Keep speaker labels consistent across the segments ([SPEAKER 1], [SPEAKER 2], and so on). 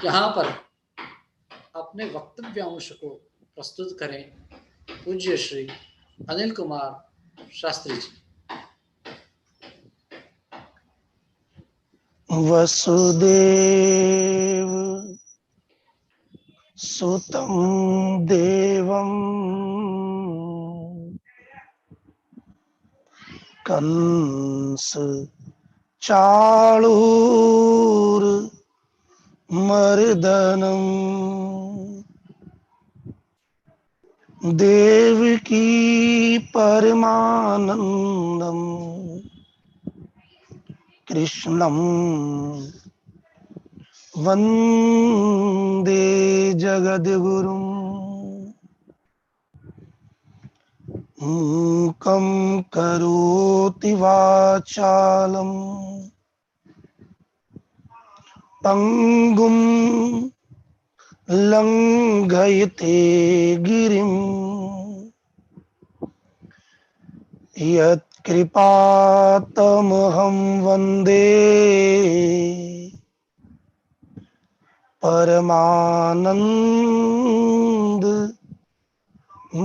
[SPEAKER 1] यहाँ पर अपने वक्तव्यांश को प्रस्तुत करें पूज्य श्री अनिल कुमार शास्त्री जी।
[SPEAKER 2] वसुदेव सुतं देवं कंस चाणूरमर्दनम् देवकी परमानंदम् कृष्णं वंदे जगद्गुरुम् मूकं करोति वाचालं पंगुं लंघयते गिरिं यत्कृपातमहं वन्दे परमानंद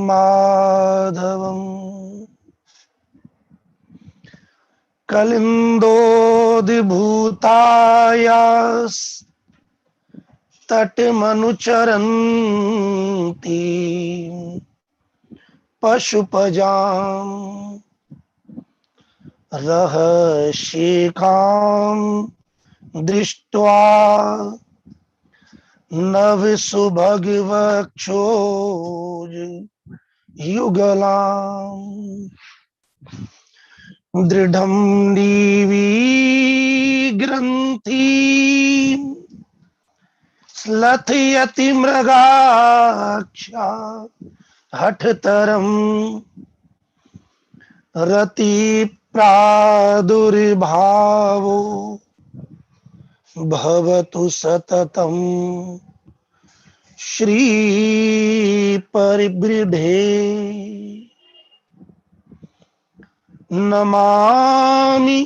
[SPEAKER 2] माधवम् कलिन्दोद्भूतायास् तटमनुचरन्ति पशुपजां रहस्येकां दृष्ट्वा नवसुभगवक्षोज युगलाम् दृढं ग्रन्थि स्लथयति मृगाक्षा हठतरम् रति प्रादुर्भावो भवतु सततं श्री परिवृद्धे नमामि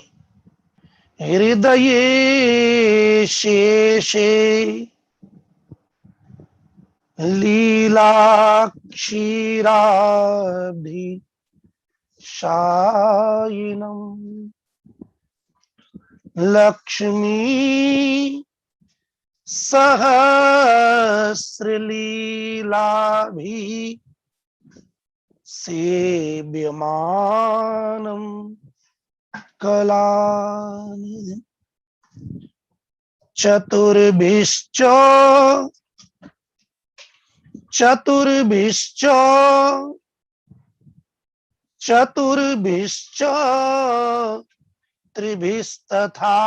[SPEAKER 2] हृदये शेषे लीलाक्षीराभिशायिनम् लक्ष्मी सहस्रलीलाभि सेव्यमानं कलानिधिं चतुर्भिश्च त्रिभिस्तथा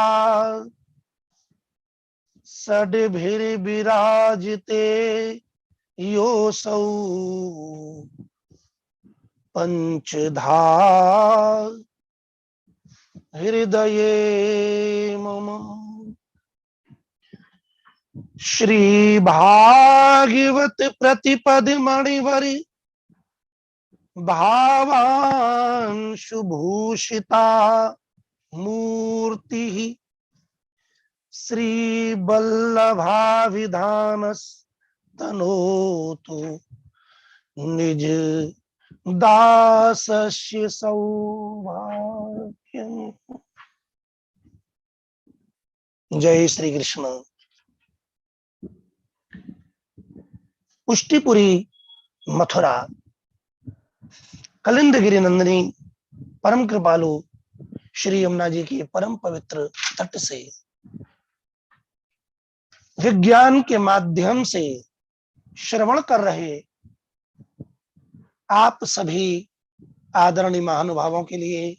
[SPEAKER 2] षड्भिर्विराजिते योऽसौ पंचधा हृदये मम श्री भागवत प्रतिपद मणिवरि भावांशुभूषिता मूर्ति श्री वल्लभाविधानस्तनोतु निज दासस्य सौभाग्यम्। जय श्री कृष्ण। पुष्टिपुरी मथुरा कलिंदगिरी नंदिनी परम कृपालु श्री यमुना जी के परम पवित्र तट से विज्ञान के माध्यम से श्रवण कर रहे आप सभी आदरणीय महानुभावों के लिए,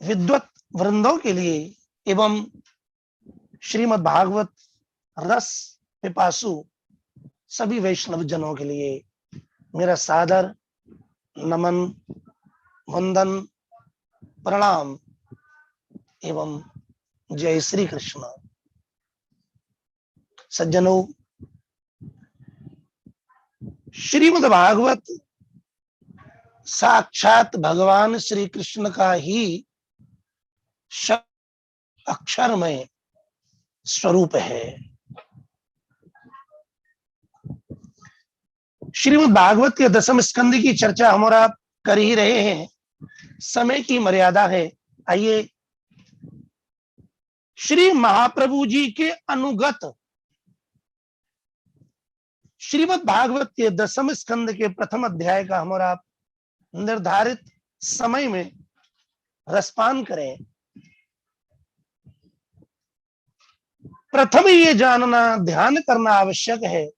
[SPEAKER 2] विद्वत वृंदों के लिए एवं श्रीमद् भागवत रस पिपासु सभी वैष्णव जनों के लिए मेरा सादर नमन, वंदन, प्रणाम एवं जय श्री कृष्ण। सज्जनों, श्रीमद् भागवत साक्षात भगवान श्री कृष्ण का ही अक्षर में स्वरूप है। श्रीमद् भागवत के दसम स्कंद की चर्चा हम और आप कर ही रहे हैं, समय की मर्यादा है। आइए श्री महाप्रभु जी के अनुगत श्रीमद् भागवत के दसम स्कंद के प्रथम अध्याय का हम और आप निर्धारित समय में रसपान करें। प्रथम ये जानना, ध्यान करना आवश्यक है,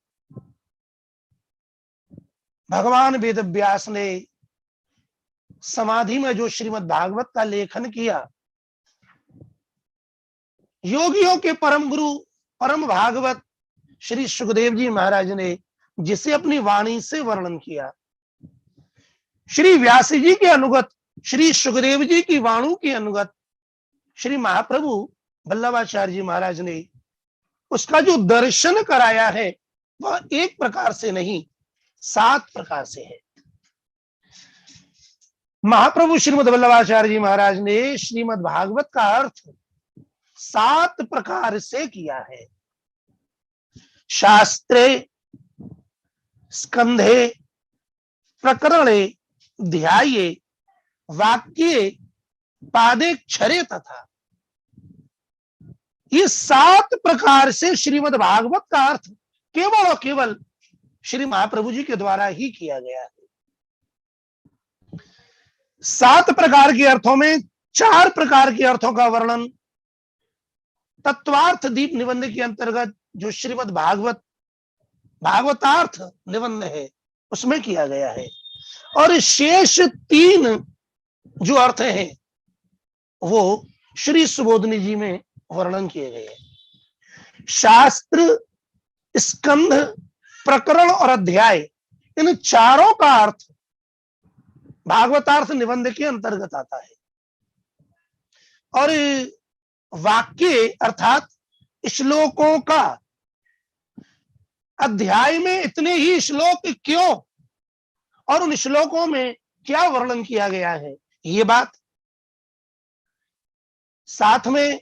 [SPEAKER 2] भगवान वेद व्यास ने समाधि में जो श्रीमद् भागवत का लेखन किया, योगियों के परम गुरु परम भागवत श्री सुखदेव जी महाराज ने जिसे अपनी वाणी से वर्णन किया, श्री व्यास जी के अनुगत श्री सुखदेव जी की वाणु के अनुगत श्री महाप्रभु वल्लभाचार्य जी महाराज ने उसका जो दर्शन कराया है वह एक प्रकार से नहीं, 7 प्रकार से है। महाप्रभु श्रीमद् वल्लभाचार्य जी महाराज ने श्रीमद् भागवत का अर्थ 7 प्रकार से किया है। शास्त्रे, स्कंधे, प्रकरणे, ध्याये, वाक्ये, पादेक्षरे तथा, ये 7 प्रकार से श्रीमद् भागवत का अर्थ केवल और केवल श्री महाप्रभु जी के द्वारा ही किया गया है। 7 प्रकार के अर्थों में 4 प्रकार के अर्थों का वर्णन तत्वार्थ दीप निबंध के अंतर्गत जो श्रीमद् भागवत भागवतार्थ निबंध है उसमें किया गया है, और शेष 3 जो अर्थ हैं वो श्री सुबोधनी जी में वर्णन किए गए हैं। शास्त्र, स्कंध, प्रकरण और अध्याय, इन चारों का अर्थ भागवतार्थ निबंध के अंतर्गत आता है। और वाक्य अर्थात श्लोकों का, अध्याय में इतने ही श्लोक क्यों और उन श्लोकों में क्या वर्णन किया गया है, ये बात। साथ में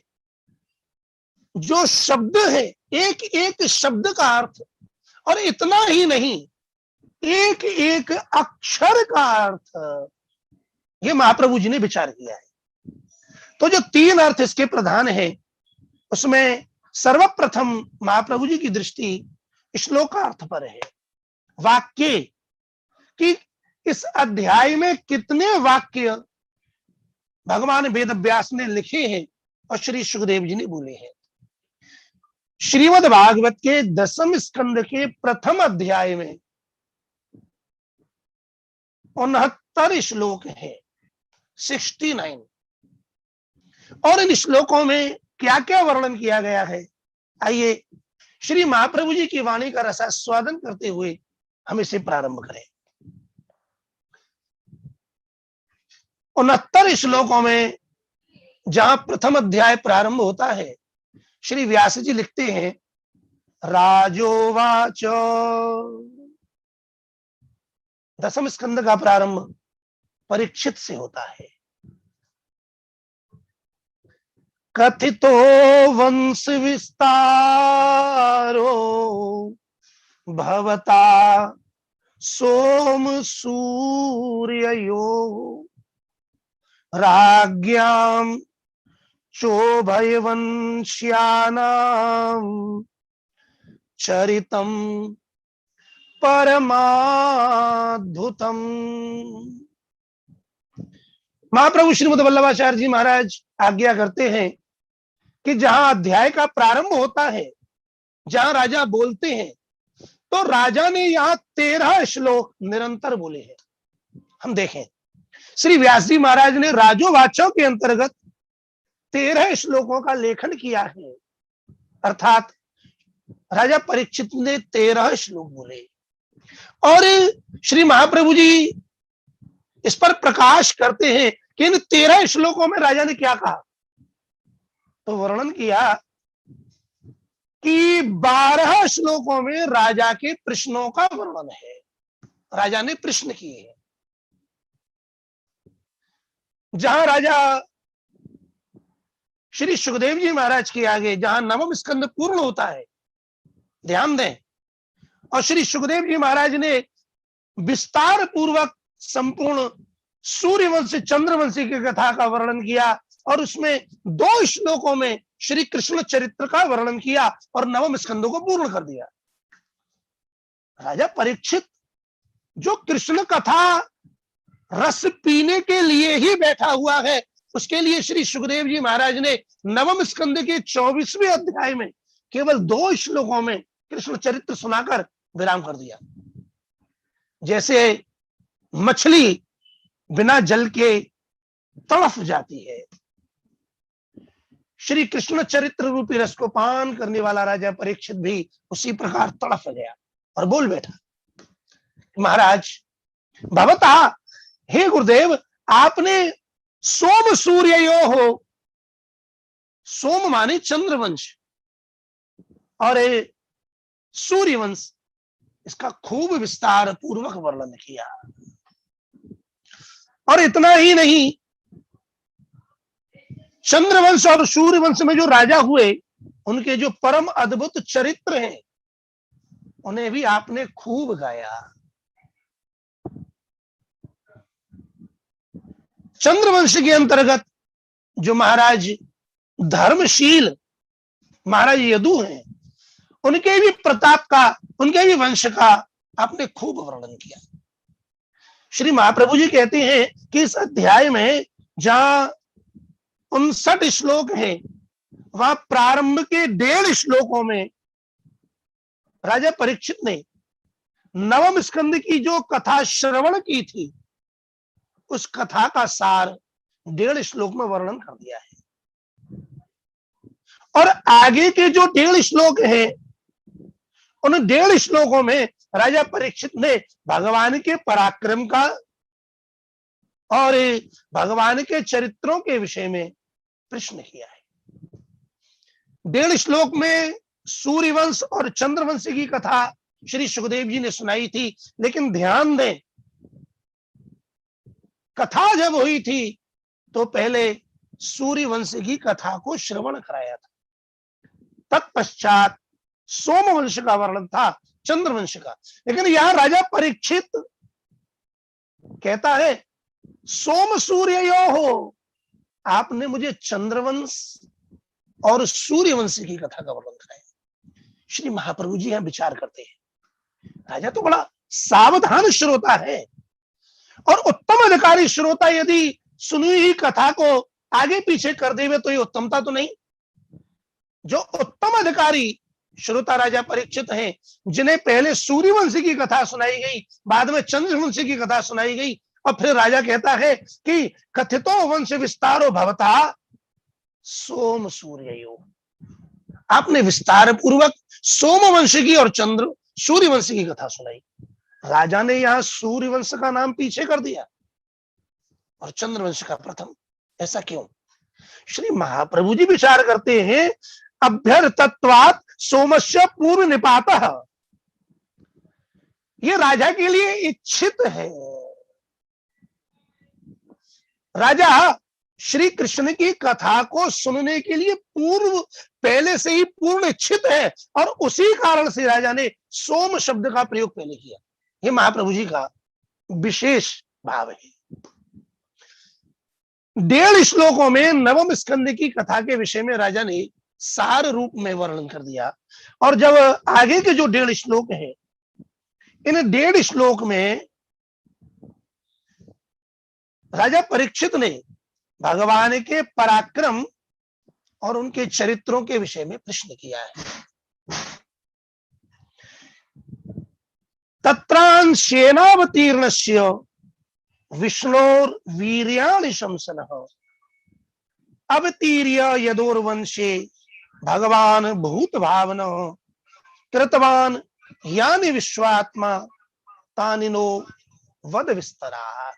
[SPEAKER 2] जो शब्द है, एक एक शब्द का अर्थ, और इतना ही नहीं, एक एक अक्षर का अर्थ, ये महाप्रभु जी ने विचार किया है। तो जो 3 अर्थ इसके प्रधान है, उसमें सर्वप्रथम महाप्रभु जी की दृष्टि श्लोकार्थ पर है। वाक्य कि इस अध्याय में कितने वाक्य भगवान वेद व्यास ने लिखे हैं और श्री सुखदेव जी ने बोले हैं। श्रीमद् भागवत के दसम स्कंद के प्रथम अध्याय में 69 श्लोक है, 69, और इन श्लोकों में क्या क्या वर्णन किया गया है, आइए श्री महाप्रभु जी की वाणी का रसास्वादन करते हुए हम इसे प्रारंभ करें। 69 श्लोकों में जहां प्रथम अध्याय प्रारंभ होता है, श्री व्यास जी लिखते हैं, राजोवाच, दसम स्कंद का प्रारंभ परीक्षित से होता है। कथितो वंश विस्तारो भवता सोम सूर्ययो राज्ञां चोभयवंश्यानां चरितं परमाद्भुतम्। महाप्रभु श्रीमद् वल्लभाचार्य जी महाराज आज्ञा करते हैं कि जहां अध्याय का प्रारंभ होता है, जहां राजा बोलते हैं, तो राजा ने यहां 13 श्लोक निरंतर बोले हैं। हम देखें, श्री व्यास जी महाराज ने राजोवाचों के अंतर्गत 13 श्लोकों का लेखन किया है, अर्थात राजा परीक्षित ने 13 श्लोक बोले। और श्री महाप्रभु जी इस पर प्रकाश करते हैं कि इन 13 श्लोकों में राजा ने क्या कहा। तो वर्णन किया कि 12 श्लोकों में राजा के प्रश्नों का वर्णन है, राजा ने प्रश्न किए हैं। जहां राजा श्री सुखदेव जी महाराज के आगे जहां नवम स्कंद पूर्ण होता है, ध्यान दें, और श्री सुखदेव जी महाराज ने विस्तार पूर्वक संपूर्ण सूर्यवंश चंद्रवंशी की कथा का वर्णन किया और उसमें 2 श्लोकों में श्री कृष्ण चरित्र का वर्णन किया और नवम स्कंदों को पूर्ण कर दिया। राजा परीक्षित जो कृष्ण कथा रस पीने के लिए ही बैठा हुआ है, उसके लिए श्री सुखदेव जी महाराज ने नवम स्कंद के 24वें अध्याय में केवल 2 श्लोकों में कृष्ण चरित्र सुनाकर विराम कर दिया। जैसे मछली बिना जल के तड़फ जाती है, श्री कृष्ण चरित्र रूपी रस को पान करने वाला राजा परीक्षित भी उसी प्रकार तड़फ गया और बोल बैठा, महाराज भवता, हे गुरुदेव, आपने सोम सूर्यो हो, सोम माने चंद्रवंश और सूर्यवंश, इसका खूब विस्तार पूर्वक वर्णन किया। और इतना ही नहीं, चंद्रवंश और सूर्यवंश में जो राजा हुए उनके जो परम अद्भुत चरित्र हैं उन्हें भी आपने खूब गाया। चंद्रवंश के अंतर्गत जो महाराज धर्मशील महाराज यदु हैं, उनके भी प्रताप का, उनके भी वंश का आपने खूब वर्णन किया। श्री महाप्रभु जी कहते हैं कि इस अध्याय में जहां 59 श्लोक हैं, वहां प्रारंभ के 1.5 श्लोकों में राजा परीक्षित ने नवम स्कंद की जो कथा श्रवण की थी, उस कथा का सार 1.5 श्लोक में वर्णन कर दिया है। और आगे के जो 1.5 श्लोक हैं, उन 1.5 श्लोकों में राजा परीक्षित ने भगवान के पराक्रम का और भगवान के चरित्रों के विषय में प्रश्न किया है। 1.5 श्लोक में सूर्यवंश और चंद्रवंश की कथा श्री सुखदेव जी ने सुनाई थी, लेकिन ध्यान दें, कथा जब हुई थी तो पहले सूर्यवंश की कथा को श्रवण कराया था, तत्पश्चात सोमवंश का वर्णन था, चंद्रवंश का। लेकिन यहां राजा परीक्षित कहता है सोम सूर्यो हो, आपने मुझे चंद्रवंश और सूर्यवंश की कथा का वर्णन कराया। श्री महाप्रभु जी यहां विचार करते हैं, राजा तो बड़ा सावधान श्रोता है और उत्तम अधिकारी श्रोता यदि सुनी हुई कथा को आगे पीछे कर देवे तो ये उत्तमता तो नहीं। जो उत्तम अधिकारी श्रोता राजा परीक्षित हैं, जिन्हें पहले सूर्यवंश की कथा सुनाई गई, बाद में चंद्रवंश की कथा सुनाई गई, और फिर राजा कहता है कि कथितो वंश विस्तारो भवता सोम सूर्यो, आपने विस्तार पूर्वक सोमवंश की और सूर्यवंश की कथा सुनाई। राजा ने यहां सूर्यवंश का नाम पीछे कर दिया और चंद्रवंश का प्रथम, ऐसा क्यों? श्री महाप्रभु जी विचार करते हैं, अभ्यर्थत्वात् सोमस्य पूर्व निपातः, ये राजा के लिए इच्छित है। राजा श्री कृष्ण की कथा को सुनने के लिए पूर्व पहले से ही पूर्ण इच्छित है और उसी कारण से राजा ने सोम शब्द का प्रयोग पहले किया। ये महाप्रभु जी का विशेष भाव है। 1.5 श्लोकों में नवम स्कंद की कथा के विषय में राजा ने सार रूप में वर्णन कर दिया, और जब आगे के जो 1.5 श्लोक हैं, इन 1.5 श्लोक में राजा परीक्षित ने भगवान के पराक्रम और उनके चरित्रों के विषय में प्रश्न किया है। तत्रांशेनावतीर्णस्य विष्णोर वीर्याणि शंसनः अवतीर्य यदोर्वंशे भगवान भूत भावनः कृतवान यानि विश्वात्मा तानिनो वद विस्तरा।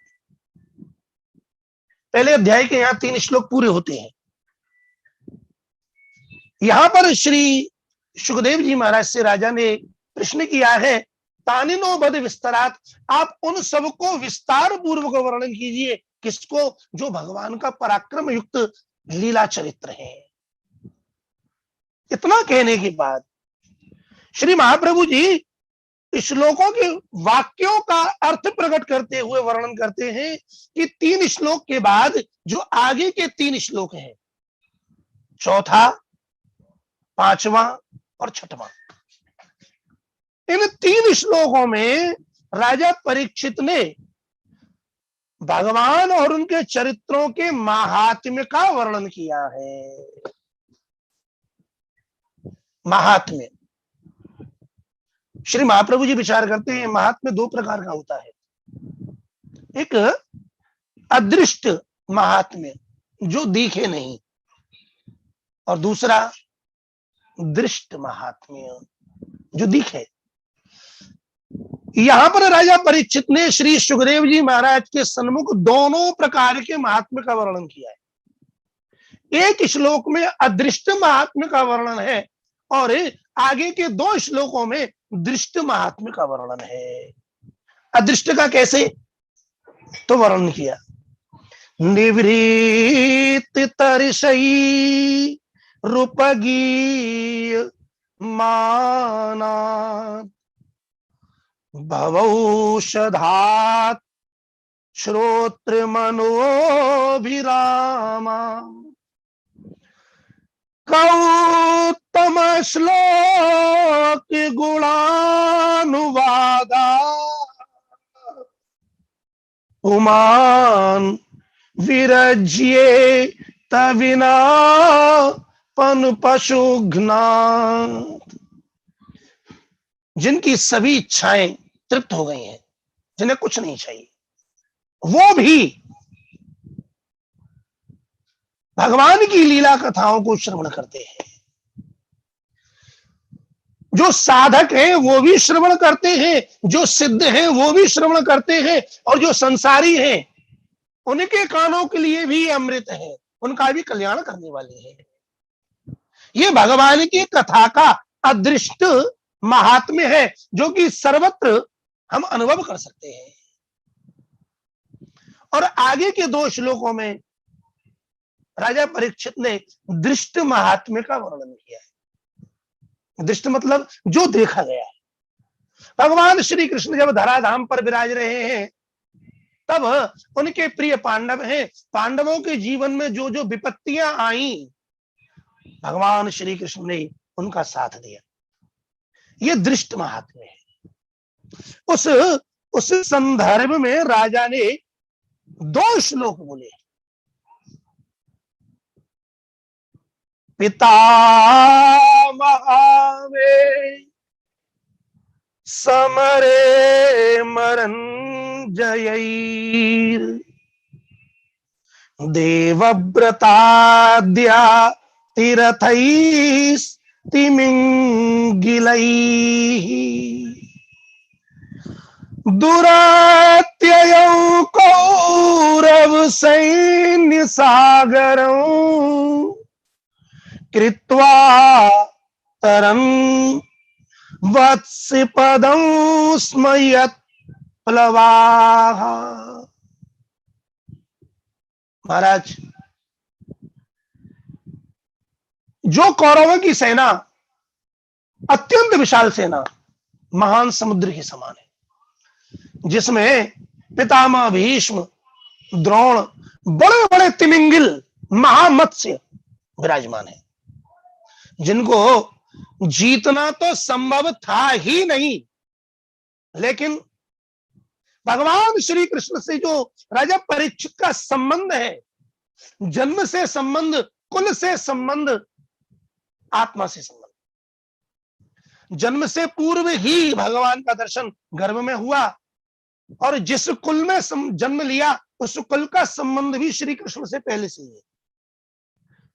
[SPEAKER 2] पहले अध्याय के यहां 3 श्लोक पूरे होते हैं। यहां पर श्री सुखदेव जी महाराज से राजा ने प्रश्न किया है, तानिनो वद विस्तरात, आप उन सबको विस्तार पूर्वक वर्णन कीजिए। किसको? जो भगवान का पराक्रम युक्त लीला चरित्र है। इतना कहने के बाद श्री महाप्रभु जी श्लोकों के वाक्यों का अर्थ प्रकट करते हुए वर्णन करते हैं कि 3 श्लोक के बाद जो आगे के 3 श्लोक हैं, चौथा, 5वां और 6वां, इन 3 श्लोकों में राजा परीक्षित ने भगवान और उनके चरित्रों के महात्म्य का वर्णन किया है। महात्म्य, श्री महाप्रभु जी विचार करते हैं महात्म्य 2 प्रकार का होता है। एक अदृष्ट महात्म्य जो दिखे नहीं, और दूसरा दृष्ट महात्म्य जो दिखे। यहां पर राजा परीक्षित ने श्री सुखदेव जी महाराज के सन्मुख दोनों प्रकार के महात्म्य का वर्णन किया है। एक श्लोक में अदृष्ट महात्म्य का वर्णन है और आगे के 2 श्लोकों में दृष्ट महात्म्य का वर्णन है। अदृष्ट का कैसे तो वर्णन किया, निवृत्त तरसई रूपगी माना भवौषधात् श्रोत्र मनोभिरामा कौत्तम श्लोक गुणानुवादा उमान विरज्ये तविना पन पशुघ्ना। जिनकी सभी इच्छाएं तृप्त हो गई हैं, जिन्हें कुछ नहीं चाहिए, वो भी भगवान की लीला कथाओं को श्रवण करते हैं। जो साधक हैं वो भी श्रवण करते हैं, जो सिद्ध हैं वो भी श्रवण करते हैं, और जो संसारी हैं उनके कानों के लिए भी अमृत है, उनका भी कल्याण करने वाले हैं। ये भगवान की कथा का अदृष्ट महात्म्य है जो कि सर्वत्र हम अनुभव कर सकते हैं। और आगे के 2 श्लोकों में राजा परीक्षित ने दृष्ट महात्म्य का वर्णन किया है। दृष्ट मतलब जो देखा गया है। भगवान श्री कृष्ण जब धराधाम पर विराज रहे हैं तब उनके प्रिय पांडव हैं, पांडवों के जीवन में जो जो विपत्तियां आई भगवान श्री कृष्ण ने उनका साथ दिया। ये दृष्ट महात्म्य है। उस संदर्भ में राजा ने 2 श्लोक बोले, पिता महावे समरे मरन जयैर देवव्रताद्या तीरथैस्तिमिंगिलैः दुरात्ययौ कौरव सैन्य सागरं कृत्वा तरं वत्सपदं स्मयत् प्लवाः। महाराज, जो कौरवों की सेना अत्यंत विशाल सेना, महान समुद्र के समान है, जिसमें पितामह भीष्म, द्रोण, बड़े बड़े तिमिंगिल महामत्स्य विराजमान है, जिनको जीतना तो संभव था ही नहीं, लेकिन भगवान श्री कृष्ण से जो राजा परीक्षित का संबंध है, जन्म से संबंध, कुल से संबंध, आत्मा से संबंध, जन्म से पूर्व ही भगवान का दर्शन गर्भ में हुआ और जिस कुल में जन्म लिया उस कुल का संबंध भी श्री कृष्ण से पहले से ही है।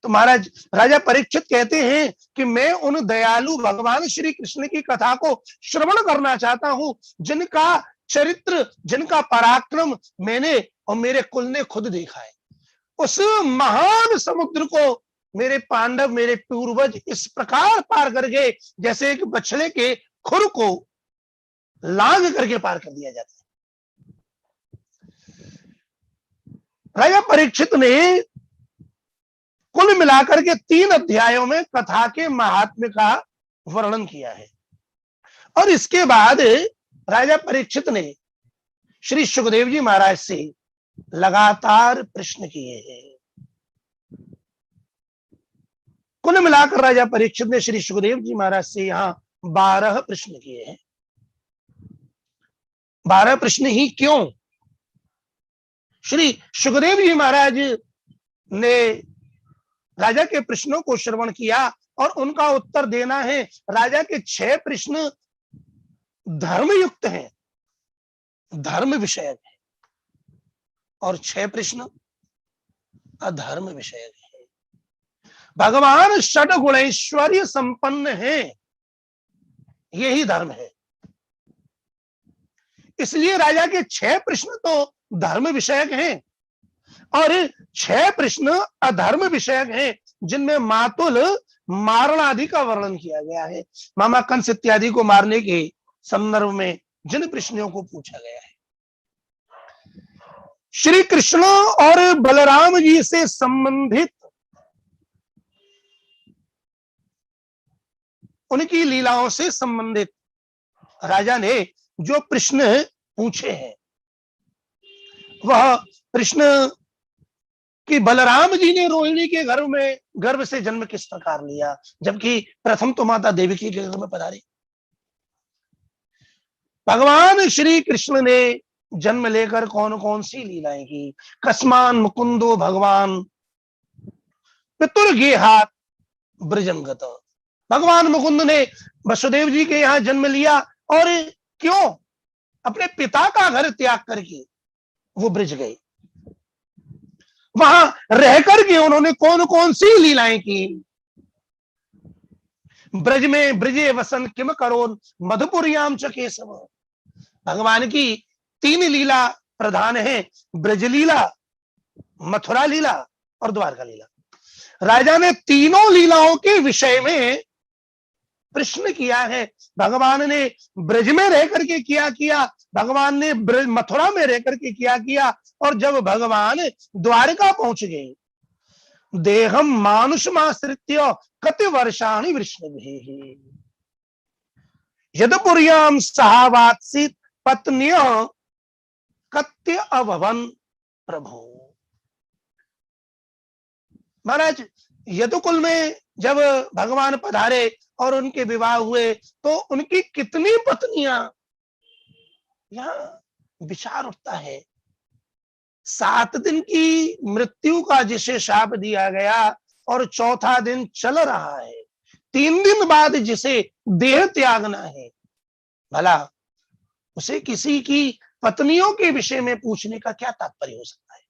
[SPEAKER 2] तो महाराज राजा परीक्षित कहते हैं कि मैं उन दयालु भगवान श्री कृष्ण की कथा को श्रवण करना चाहता हूं, जिनका चरित्र, जिनका पराक्रम मैंने और मेरे कुल ने खुद देखा है। उस महान समुद्र को मेरे पांडव, मेरे पूर्वज इस प्रकार पार कर गए जैसे एक बछड़े के खुर को लांग करके पार कर दिया जाता है। राजा परीक्षित ने कुल मिलाकर के 3 अध्यायों में कथा के महात्म्य का वर्णन किया है। और इसके बाद राजा परीक्षित ने श्री सुखदेव जी महाराज से लगातार प्रश्न किए हैं। कुल मिलाकर राजा परीक्षित ने श्री सुखदेव जी महाराज से यहां 12 प्रश्न किए हैं। 12 प्रश्न ही क्यों? श्री सुखदेव जी महाराज ने राजा के प्रश्नों को श्रवण किया और उनका उत्तर देना है। राजा के 6 प्रश्न धर्मयुक्त हैं, धर्म विषयक है, और 6 प्रश्न अधर्म विषयक है। भगवान षड गुणैश्वर्य संपन्न है, यही धर्म है। इसलिए राजा के 6 प्रश्न तो धर्म विषयक हैं और 6 प्रश्न अधर्म विषयक हैं, जिनमें मातुल मारण आदि का वर्णन किया गया है। मामा कंस इत्यादि को मारने के संदर्भ में जिन प्रश्नों को पूछा गया है, श्री कृष्ण और बलराम जी से संबंधित उनकी लीलाओं से संबंधित राजा ने जो प्रश्न पूछे हैं, वह प्रश्न कि बलराम जी ने रोहिणी के गर्भ से जन्म किस प्रकार लिया, जबकि प्रथम तो माता देवकी के गर्भ में पधारे। भगवान श्री कृष्ण ने जन्म लेकर कौन कौन सी लीलाएं की। कस्मान मुकुंदो भगवान पितुर्गेहात ब्रजंगत। भगवान मुकुंद ने वसुदेव जी के यहाँ जन्म लिया, और क्यों? अपने पिता का घर त्याग करके वो ब्रज गए। वहां रह करके उन्होंने कौन कौन सी लीलाएं की। ब्रज में ब्रजे वसन किम करोन मधुपुरियाम च केशव। भगवान की 3 लीला प्रधान है, ब्रज लीला, मथुरा लीला और द्वारका लीला। राजा ने तीनों लीलाओं के विषय में प्रश्न किया है। भगवान ने ब्रज में रह करके किया, भगवान ने मथुरा में रह करके किया, और जब भगवान द्वारका पहुंच गए, देहम मानुषमाश्रित्य कति वर्षाणि वृष्णिभिः यदुपुर्यां सहावात्सित पत्न्यः कत्य अभवन प्रभु। महाराज, यदुकुल में जब भगवान पधारे और उनके विवाह हुए, तो उनकी कितनी पत्नियां, यहां विचार उठता है। 7 दिन की मृत्यु का जिसे शाप दिया गया और 4था दिन चल रहा है, 3 दिन बाद जिसे देह त्यागना है, भला उसे किसी की पत्नियों के विषय में पूछने का क्या तात्पर्य हो सकता है?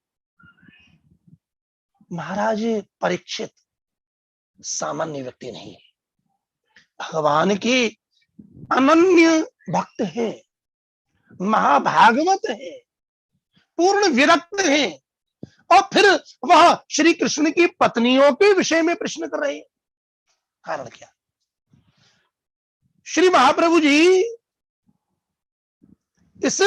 [SPEAKER 2] महाराज परीक्षित सामान्य व्यक्ति नहीं है, भगवान के अनन्य भक्त हैं, महाभागवत है, पूर्ण विरक्त है, और फिर वह श्री कृष्ण की पत्नियों के विषय में प्रश्न कर रहे हैं। कारण क्या? श्री महाप्रभु जी इस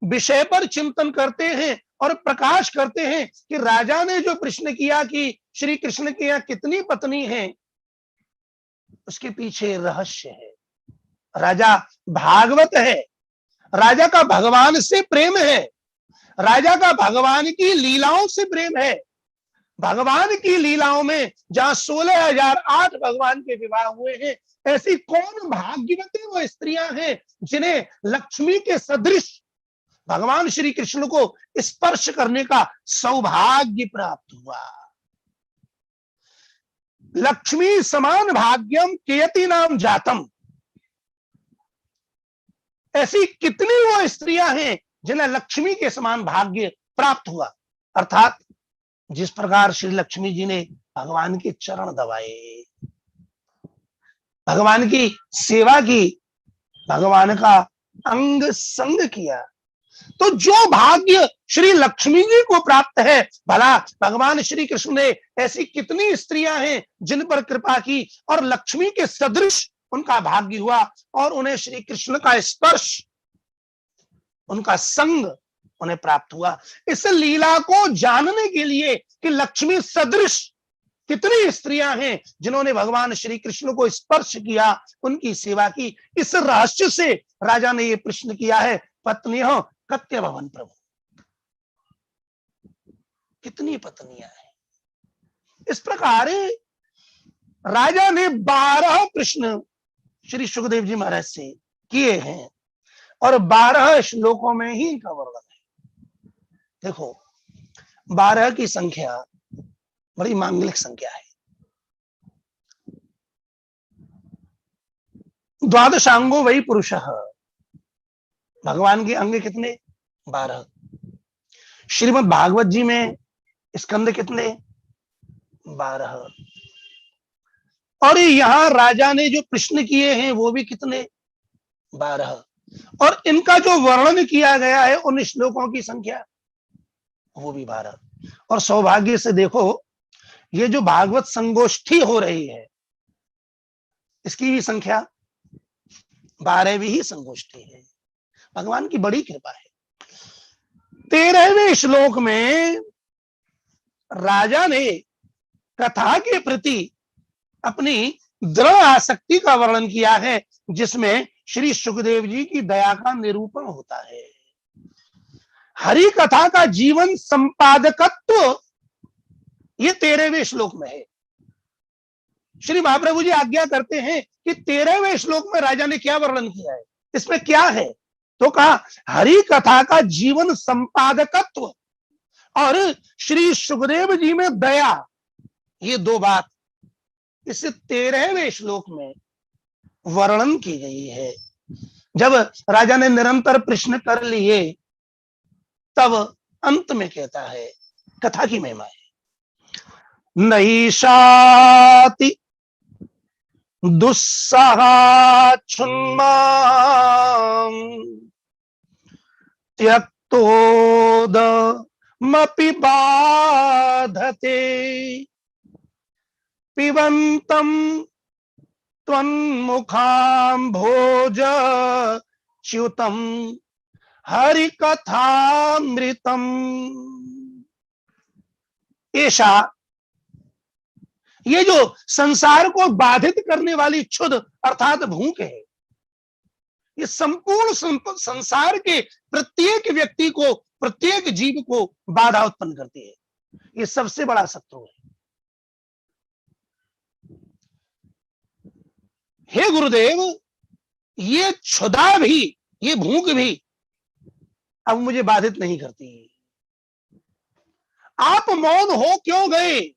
[SPEAKER 2] विषय पर चिंतन करते हैं और प्रकाश करते हैं कि राजा ने जो प्रश्न किया कि श्री कृष्ण के यहाँ कितनी पत्नी हैं, उसके पीछे रहस्य है। राजा भागवत है, राजा का भगवान से प्रेम है, राजा का भगवान की लीलाओं से प्रेम है। भगवान की लीलाओं में जहां 16,008 भगवान के विवाह हुए हैं, ऐसी कौन भाग्यवती वो स्त्रियां हैं जिन्हें लक्ष्मी के सदृश भगवान श्री कृष्ण को स्पर्श करने का सौभाग्य प्राप्त हुआ। लक्ष्मी समान भाग्यम केयति नाम जातम। ऐसी कितनी वो स्त्रियां हैं जिन्हें लक्ष्मी के समान भाग्य प्राप्त हुआ। अर्थात जिस प्रकार श्री लक्ष्मी जी ने भगवान के चरण दबाए, भगवान की सेवा की, भगवान का अंग संग किया, तो जो भाग्य श्री लक्ष्मी जी को प्राप्त है, भला भगवान श्री कृष्ण ने ऐसी कितनी स्त्रियां हैं जिन पर कृपा की और लक्ष्मी के सदृश उनका भाग्य हुआ और उन्हें श्री कृष्ण का स्पर्श, उनका संग उन्हें प्राप्त हुआ। इस लीला को जानने के लिए कि लक्ष्मी सदृश कितनी स्त्रियां हैं जिन्होंने भगवान श्री कृष्ण को स्पर्श किया, उनकी सेवा की। इस रहस्य से राजा ने ये प्रश्न किया है, पत्नी हो कत्य भवन प्रभु, कितनी पत्नियां हैं। इस प्रकार राजा ने 12 प्रश्न श्री सुखदेव जी महाराज से किए हैं और 12 श्लोकों में ही इनका वर्णन है। देखो 12 की संख्या बड़ी मांगलिक संख्या है। द्वादशांगो वही पुरुषः, भगवान के अंग कितने? 12। श्रीमद् भागवत जी में स्कंद कितने? 12। और यहां राजा ने जो प्रश्न किए हैं वो भी कितने? 12। और इनका जो वर्णन किया गया है उन श्लोकों की संख्या वो भी 12। और सौभाग्य से देखो ये जो भागवत संगोष्ठी हो रही है इसकी भी संख्या 12वीं ही संगोष्ठी है। भगवान की बड़ी कृपा है। 13वें श्लोक में राजा ने कथा के प्रति अपनी दृढ़ आसक्ति का वर्णन किया है, जिसमें श्री सुखदेव जी की दया का निरूपण होता है। हरि कथा का जीवन संपादकत्व ये 13वें श्लोक में है। श्री महाप्रभु जी आज्ञा करते हैं कि 13वें श्लोक में राजा ने क्या वर्णन किया है, इसमें क्या है? तो कहा हरि कथा का जीवन संपादकत्व और श्री सुखदेव जी में दया, ये 2 बात इस 13वें श्लोक में वर्णन की गई है। जब राजा ने निरंतर प्रश्न कर लिए तब अंत में कहता है, कथा की महिमा है, नैषाति दुस्सहा छुन्मां त्यक्तोदमपि बाधते पिबन्तं त्वन्मुखाम्भोज च्युतं हरिकथामृतम्। ऐसा ये जो संसार को बाधित करने वाली क्षुध अर्थात भूख है, ये संपूर्ण संसार के प्रत्येक व्यक्ति को, प्रत्येक जीव को बाधा उत्पन्न करती है। ये सबसे बड़ा शत्रु है। हे गुरुदेव, ये क्षुधा भी, ये भूख भी अब मुझे बाधित नहीं करती। आप मौन हो क्यों गए?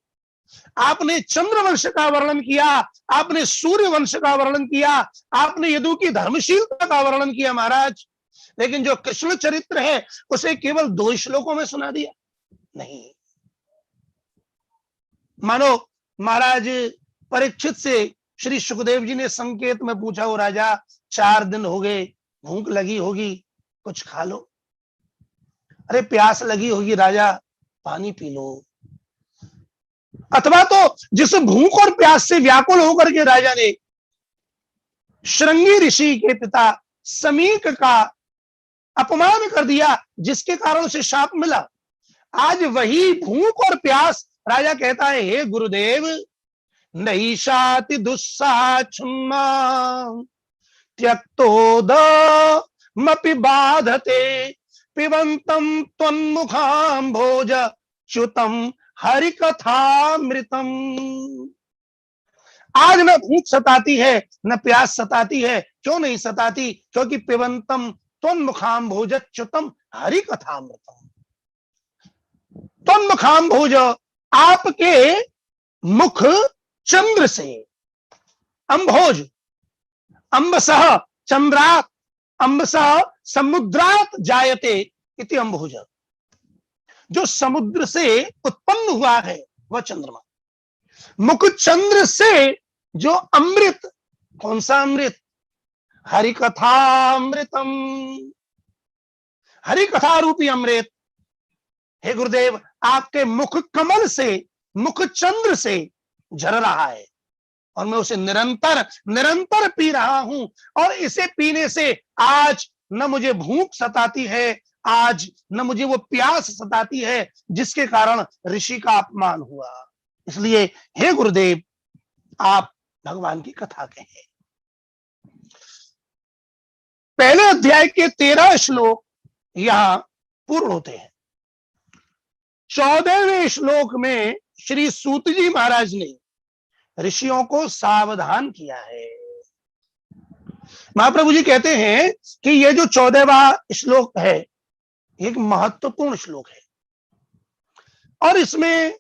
[SPEAKER 2] आपने चंद्रवंश का वर्णन किया, आपने सूर्य वंश का वर्णन किया, आपने यदु की धर्मशीलता का वर्णन किया महाराज, लेकिन जो कृष्ण चरित्र है उसे केवल 2 श्लोकों में सुना दिया। नहीं, मानो महाराज परीक्षित से श्री सुखदेव जी ने संकेत में पूछा, हो राजा 4 दिन हो गए, भूख लगी होगी, कुछ खा लो। अरे प्यास लगी होगी राजा, पानी पी लो। अथवा तो जिस भूख और प्यास से व्याकुल होकर के राजा ने श्रृंगी ऋषि के पिता समीक का अपमान कर दिया, जिसके कारण उसे शाप मिला, आज वही भूख और प्यास राजा कहता है, हे गुरुदेव, नैषाति दुस्सहा छुन्मां त्यक्तोदमपि बाधते पिबन्तं त्वन्मुखाम्भोज च्युतं हरिकथामृतम। आज न भूख सताती है न प्यास सताती है। क्यों नहीं सताती? क्योंकि पिबन्तं त्वन्मुखाम्भोज च्युतं हरिकथामृतम। त्वन्मुखाम्भोज, आपके मुख चंद्र से, अंभोज अंबसः चंद्रात्, अंबसः समुद्रात् जायते इति अंभोज। जो समुद्र से उत्पन्न हुआ है वह चंद्रमा। मुख चंद्र से जो अमृत, कौन सा अमृत? हरिकथामृतम, हरिकथा रूपी अमृत। हे गुरुदेव, आपके मुख कमल से, मुख चंद्र से झर रहा है और मैं उसे निरंतर निरंतर पी रहा हूं। और इसे पीने से आज न मुझे भूख सताती है, आज न मुझे वो प्यास सताती है जिसके कारण ऋषि का अपमान हुआ। इसलिए हे गुरुदेव, आप भगवान की कथा कहें। पहले अध्याय के 13 श्लोक यहां पूर्ण होते हैं। 14वें श्लोक में श्री सूत जी महाराज ने ऋषियों को सावधान किया है। महाप्रभु जी कहते हैं कि यह जो 14वां श्लोक है, एक महत्वपूर्ण श्लोक है और इसमें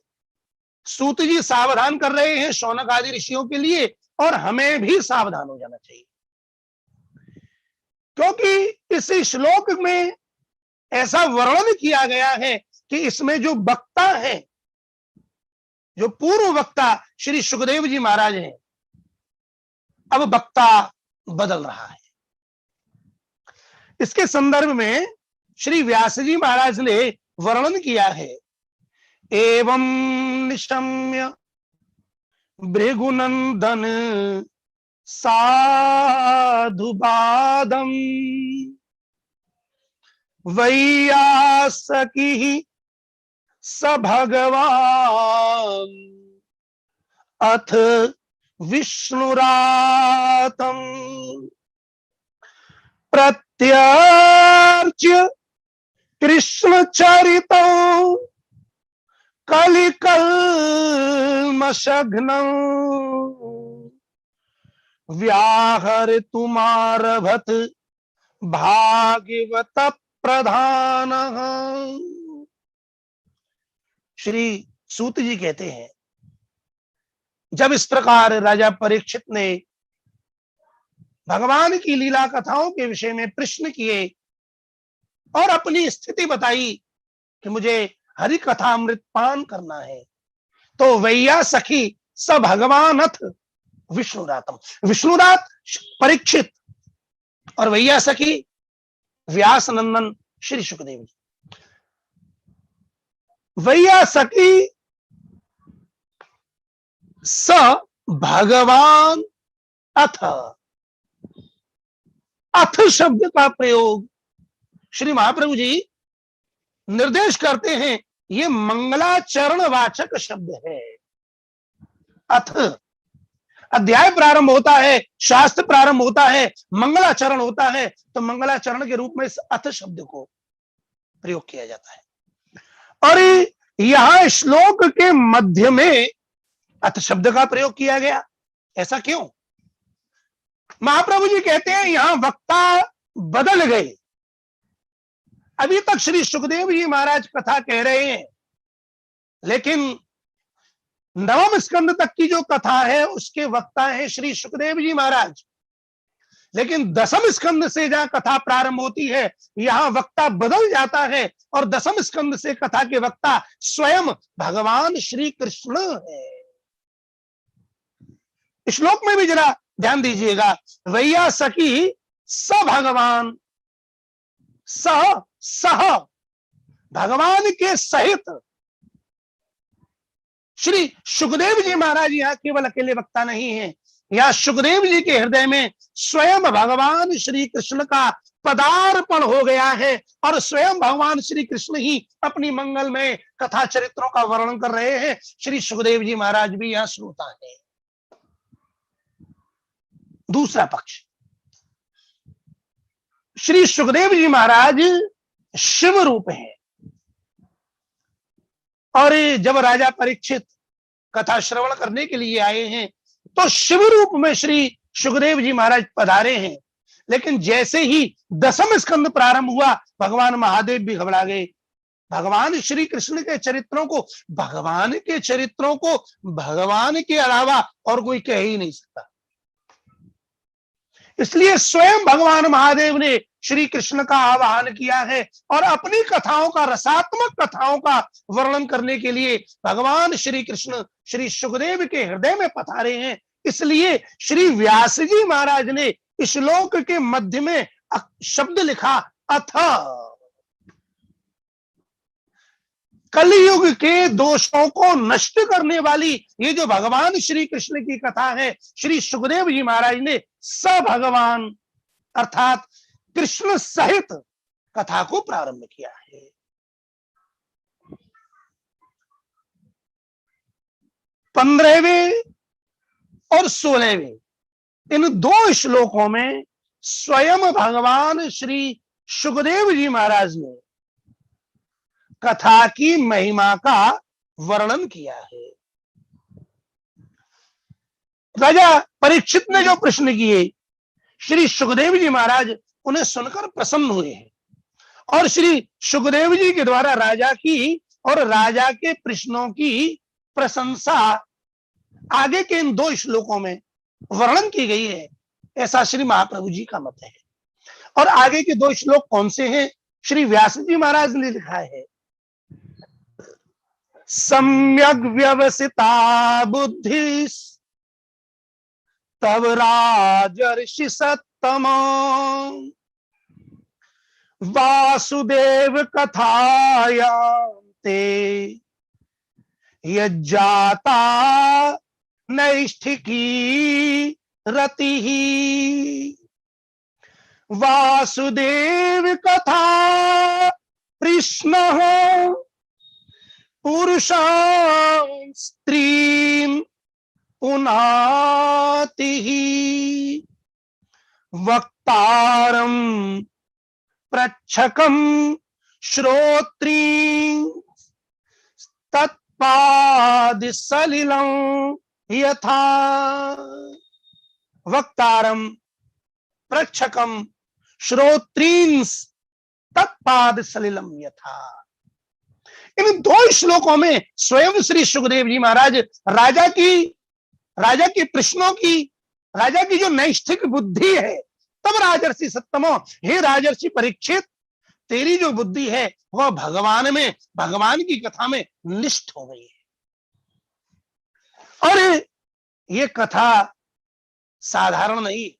[SPEAKER 2] सूत जी सावधान कर रहे हैं शौनक आदि ऋषियों के लिए, और हमें भी सावधान हो जाना चाहिए, क्योंकि इस श्लोक में ऐसा वर्णन किया गया है कि इसमें जो वक्ता है, जो पूर्व वक्ता श्री सुखदेव जी महाराज हैं, अब वक्ता बदल रहा है। इसके संदर्भ में श्री व्यास जी महाराज ने वर्णन किया है, एवं निशम्य भृगुनंदन साधुवादम वैयासकी स भगवान अथ विष्णुरातम प्रत्यर्च्य कृष्ण चरितम् कलिकल्मषघ्नं व्याहर्तुमारभत भागवत प्रधानः। श्री सूत जी कहते हैं, जब इस प्रकार राजा परीक्षित ने भगवान की लीला कथाओं के विषय में प्रश्न किए और अपनी स्थिति बताई कि मुझे हरि कथा अमृत पान करना है, तो वैया सखी स भगवान अथ विष्णुरातम, विष्णुरात परीक्षित और वैया सखी व्यास नंदन श्री सुखदेव जी। वैया सखी स भगवान अथ, अथ शब्द का प्रयोग श्री महाप्रभु जी निर्देश करते हैं, ये मंगलाचरण वाचक शब्द है। अथ, अध्याय प्रारंभ होता है, शास्त्र प्रारंभ होता है, मंगलाचरण होता है, तो मंगलाचरण के रूप में इस अथ शब्द को प्रयोग किया जाता है। और यहां श्लोक के मध्य में अथ शब्द का प्रयोग किया गया, ऐसा क्यों? महाप्रभु जी कहते हैं यहां वक्ता बदल गए। अभी तक श्री सुखदेव जी महाराज कथा कह रहे हैं, लेकिन नवम स्कंद तक की जो कथा है उसके वक्ता है श्री सुखदेव जी महाराज, लेकिन दसम स्कंद से जहां कथा प्रारंभ होती है यहां वक्ता बदल जाता है और दसम स्कंद से कथा के वक्ता स्वयं भगवान श्री कृष्ण है। श्लोक में भी जरा ध्यान दीजिएगा, वैया सखी स भगवान, सह भगवान के सहित। श्री सुखदेव जी महाराज यहाँ केवल अकेले वक्ता नहीं है, यहाँ सुखदेव जी के हृदय में स्वयं भगवान श्री कृष्ण का पदार्पण हो गया है और स्वयं भगवान श्री कृष्ण ही अपनी मंगल में कथा चरित्रों का वर्णन कर रहे हैं। श्री सुखदेव जी महाराज भी यहाँ श्रोता है। दूसरा पक्ष, श्री सुखदेव जी महाराज शिव रूप है और जब राजा परीक्षित कथा श्रवण करने के लिए आए हैं तो शिव रूप में श्री सुखदेव जी महाराज पधारे हैं, लेकिन जैसे ही दसम स्कंद प्रारंभ हुआ भगवान महादेव भी घबरा गए। भगवान श्री कृष्ण के चरित्रों को, भगवान के चरित्रों को भगवान के अलावा और कोई कह ही नहीं सकता, इसलिए स्वयं भगवान महादेव ने श्री कृष्ण का आवाहन किया है और अपनी कथाओं का, रसात्मक कथाओं का वर्णन करने के लिए भगवान श्री कृष्ण श्री सुखदेव के हृदय में पधारे हैं। इसलिए श्री व्यास जी महाराज ने श्लोक के मध्य में शब्द लिखा अथ। कलयुग के दोषों को नष्ट करने वाली ये जो भगवान श्री कृष्ण की कथा है, श्री सुखदेव जी महाराज ने स भगवान अर्थात कृष्ण सहित कथा को प्रारंभ किया है। 15वें और 16वें इन 2 श्लोकों में स्वयं भगवान श्री सुखदेव जी महाराज ने कथा की महिमा का वर्णन किया है। राजा परीक्षित ने जो प्रश्न किए, श्री सुखदेव जी महाराज उन्हें सुनकर प्रसन्न हुए हैं और श्री सुखदेव जी के द्वारा राजा की और राजा के प्रश्नों की प्रशंसा आगे के इन 2 श्लोकों में वर्णन की गई है, ऐसा श्री महाप्रभु जी का मत है। और आगे के 2 श्लोक कौन से हैं? श्री व्यास जी महाराज ने लिखा है, सम्यक व्यवसिता बुद्धि तब राजर्षि सत्तम वासुदेव कथायां ते यज्जाता नैष्ठिकी रति वासुदेव कथा कृष्ण पुरुषां स्त्रीं पुनाति वक्तारं प्रच्छकं श्रोत्रीं तत्पाद सलिलं यथा वक्तारं प्रच्छकं श्रोत्रीं तत्पाद सलिलं यथा। इन 2 श्लोकों में स्वयं श्री सुखदेव जी महाराज राजा की प्रश्नों की, राजा की जो नैष्ठिक बुद्धि है, तब राजर्षि सत्तमो, हे राजर्षि परीक्षित, तेरी जो बुद्धि है वह भगवान में, भगवान की कथा में निष्ठ हो गई है। और ये कथा साधारण नहीं,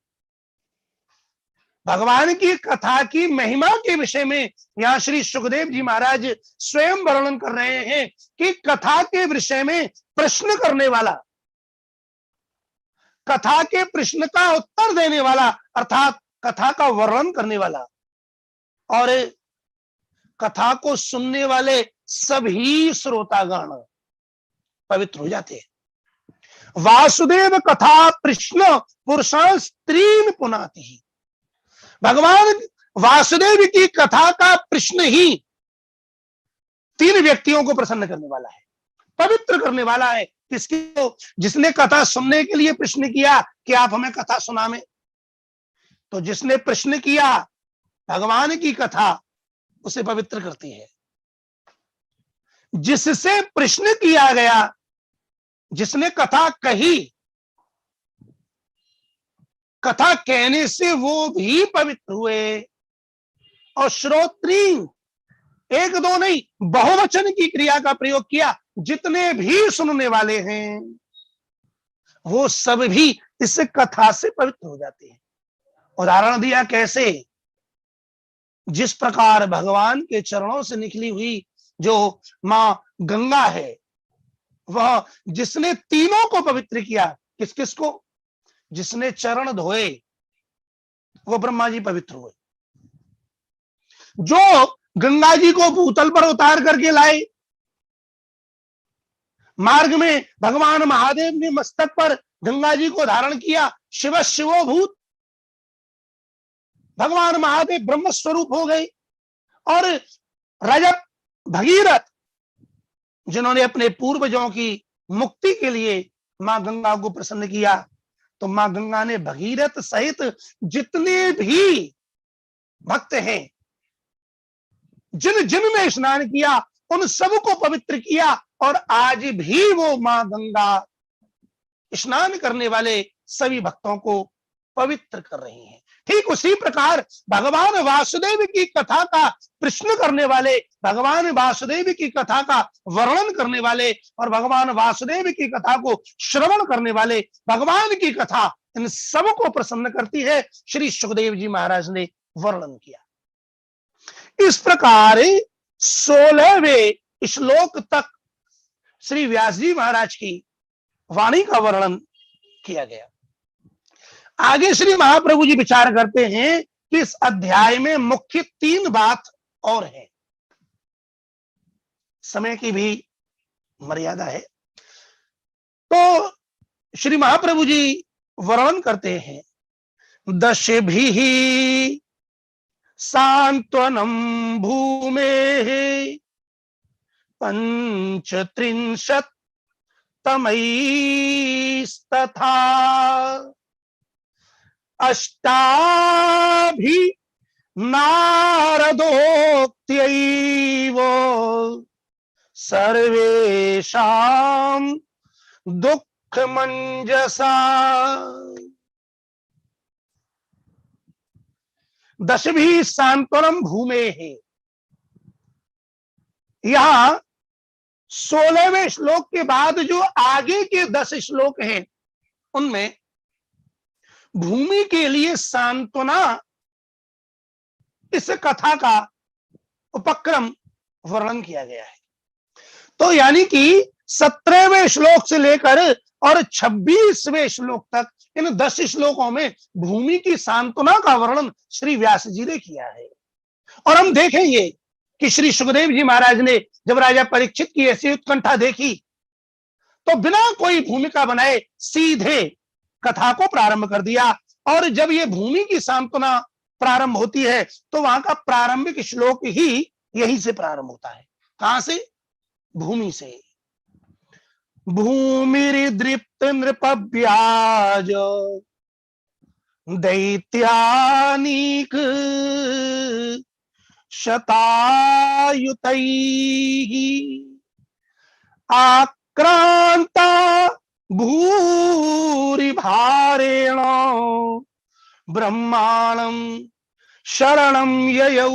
[SPEAKER 2] भगवान की कथा की महिमा के विषय में यहां श्री सुखदेव जी महाराज स्वयं वर्णन कर रहे हैं कि कथा के विषय में प्रश्न करने वाला, कथा के प्रश्न का उत्तर देने वाला, अर्थात कथा का वर्णन करने वाला और कथा को सुनने वाले सभी श्रोतागण पवित्र हो जाते हैं। वासुदेव कथा कृष्ण पुरुषां स्त्रीन पुनाति, भगवान वासुदेव की कथा का प्रश्न ही 3 व्यक्तियों को प्रसन्न करने वाला है, पवित्र करने वाला है। किसको? जिसने कथा सुनने के लिए प्रश्न किया कि आप हमें कथा सुनावें, तो जिसने प्रश्न किया भगवान की कथा उसे पवित्र करती है। जिससे प्रश्न किया गया, जिसने कथा कही, कथा कहने से वो भी पवित्र हुए। और श्रोत्री, 1-2 नहीं, बहुवचन की क्रिया का प्रयोग किया, जितने भी सुनने वाले हैं वो सब भी इस कथा से पवित्र हो जाते हैं। उदाहरण दिया कैसे? जिस प्रकार भगवान के चरणों से निकली हुई जो मां गंगा है, वह जिसने तीनों को पवित्र किया, किस किस को? जिसने चरण धोए वो ब्रह्मा जी पवित्र हुए, जो गंगा जी को भूतल पर उतार करके लाए, मार्ग में भगवान महादेव ने मस्तक पर गंगा जी को धारण किया, शिव शिवो भूत, भगवान महादेव ब्रह्म स्वरूप हो गए। और राजा भगीरथ, जिन्होंने अपने पूर्वजों की मुक्ति के लिए मां गंगा को प्रसन्न किया, तो मां गंगा ने भगीरथ सहित जितने भी भक्त हैं, जिन जिन ने स्नान किया, उन सबको पवित्र किया। और आज भी वो मां गंगा स्नान करने वाले सभी भक्तों को पवित्र कर रही हैं। ठीक उसी प्रकार भगवान वासुदेव की कथा का प्रश्न करने वाले, भगवान वासुदेव की कथा का वर्णन करने वाले और भगवान वासुदेव की कथा को श्रवण करने वाले, भगवान की कथा इन सबको प्रसन्न करती है। श्री सुखदेव जी महाराज ने वर्णन किया। इस प्रकार 16वें श्लोक तक श्री व्यास जी महाराज की वाणी का वर्णन किया गया। आगे श्री महाप्रभु जी विचार करते हैं कि इस अध्याय में मुख्य 3 बात और है। समय की भी मर्यादा है, तो श्री महाप्रभु जी वर्णन करते हैं, दशभिः सांत्वनम भूमेः पंचत्रिंशत् तमैस्तथा अष्टाभि नारदोक्त्यैव सर्वेषां दुःखमंजसा। दशभिः सांत्वनम भूमे है, यहां 16वें श्लोक के बाद जो आगे के 10 श्लोक हैं उनमें भूमि के लिए सांत्वना इस कथा का उपक्रम वर्णन किया गया है। तो यानी कि 17वें श्लोक से लेकर और 26वें श्लोक तक इन 10 श्लोकों में भूमि की सांत्वना का वर्णन श्री व्यास जी ने किया है। और हम देखेंगे कि श्री सुखदेव जी महाराज ने जब राजा परीक्षित की ऐसी उत्कंठा देखी तो बिना कोई भूमिका बनाए सीधे कथा को प्रारंभ कर दिया। और जब ये भूमि की सांत्वना प्रारंभ होती है तो वहां का प्रारंभिक श्लोक ही यहीं से प्रारंभ होता है। कहां से? भूमि से। भूमिर्दृप्त नृपव्याज दैत्यानीक शतायुतैः आक्रांता भूरिभारेण ब्रह्माणं शरणं ययौ।